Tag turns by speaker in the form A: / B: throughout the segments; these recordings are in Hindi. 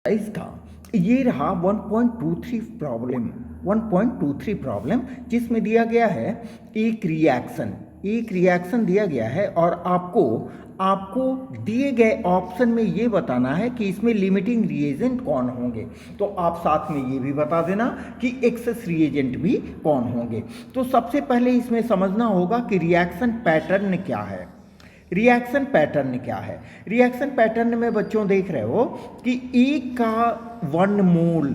A: इसका ये रहा 1.23 प्रॉब्लम जिसमें दिया गया है एक रिएक्शन दिया गया है और आपको दिए गए ऑप्शन में ये बताना है कि इसमें लिमिटिंग रिएजेंट कौन होंगे। तो आप साथ में ये भी बता देना कि एक्सेस रिएजेंट भी कौन होंगे। तो सबसे पहले इसमें समझना होगा कि रिएक्शन पैटर्न क्या है। रिएक्शन पैटर्न में बच्चों देख रहे हो कि ए का 1 मोल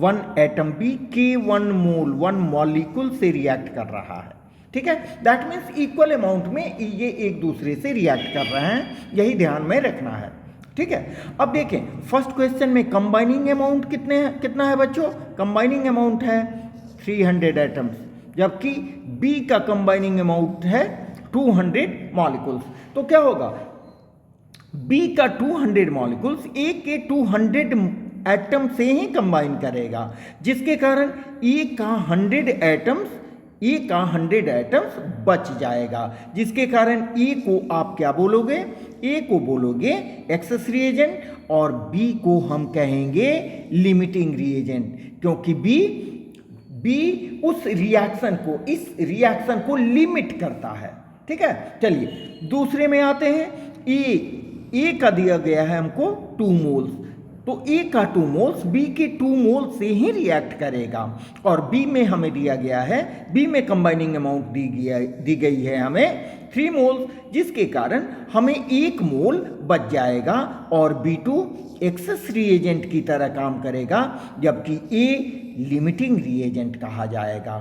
A: 1 एटम भी के 1 मोल 1 मॉलिक्यूल से रिएक्ट कर रहा है। ठीक है, दैट मीन्स इक्वल अमाउंट में ये एक दूसरे से रिएक्ट कर रहे हैं, यही ध्यान में रखना है। ठीक है, अब देखें फर्स्ट क्वेश्चन में कंबाइनिंग अमाउंट कितना है बच्चों? कंबाइनिंग अमाउंट है 300 एटम्स, जबकि बी का कंबाइनिंग अमाउंट है 200 मॉलिक्यूल्स। तो क्या होगा, बी का 200 मॉलिक्यूल्स ए के 200 एटम से ही कंबाइन करेगा, जिसके कारण ए का 100 एटम्स बच जाएगा, जिसके कारण ए को आप क्या बोलोगे? ए को बोलोगे एक्सेस रिएजेंट और बी को हम कहेंगे लिमिटिंग रिएजेंट, क्योंकि बी इस रिएक्शन को लिमिट करता है। ठीक है, चलिए दूसरे में आते हैं। ए का दिया गया है हमको 2 मोल्स, तो ए का 2 मोल्स बी के 2 मोल से ही रिएक्ट करेगा, और बी में हमें दिया गया है, बी में कंबाइनिंग अमाउंट दी गई है हमें 3 मोल्स, जिसके कारण हमें 1 मोल बच जाएगा और B2 एक्सेस रिएजेंट की तरह काम करेगा, जबकि ए लिमिटिंग रिएजेंट कहा जाएगा।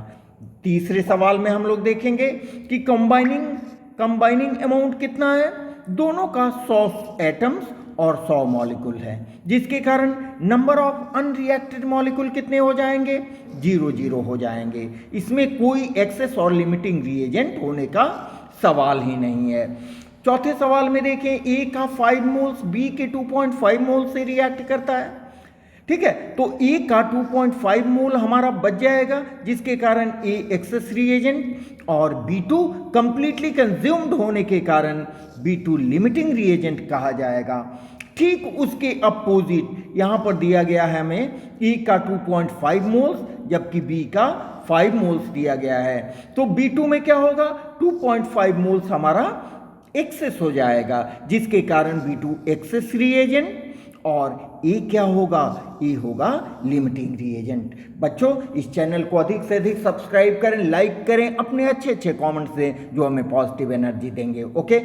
A: तीसरे सवाल में हम लोग देखेंगे कि कंबाइनिंग अमाउंट कितना है। दोनों का 100 एटम्स और 100 मॉलिक्यूल है, जिसके कारण नंबर ऑफ अनरिएक्टेड मॉलिक्यूल कितने हो जाएंगे? 0 हो जाएंगे। इसमें कोई एक्सेस और लिमिटिंग रिएजेंट होने का सवाल ही नहीं है। चौथे सवाल में देखें, ए का 5 मोल्स बी के 2.5 मोल से रिएक्ट करता है। ठीक है, तो ए का 2.5 मोल हमारा बच जाएगा, जिसके कारण ए एक्सेस रिएजेंट और B2 कंप्लीटली कंज्यूम्ड होने के कारण B2 लिमिटिंग रिएजेंट कहा जाएगा। ठीक उसके अपोजिट यहां पर दिया गया है हमें ए का 2.5 मोल्स, जबकि बी का 5 मोल्स दिया गया है। तो B2 में क्या होगा? 2.5 मोल्स हमारा एक्सेस हो जाएगा, जिसके कारण B2 एक्सेस रिएजेंट और ए क्या होगा? ए होगा लिमिटिंग रिएजेंट। बच्चों इस चैनल को अधिक से अधिक सब्सक्राइब करें, लाइक करें, अपने अच्छे कमेंट्स दें जो हमें पॉजिटिव एनर्जी देंगे। ओके।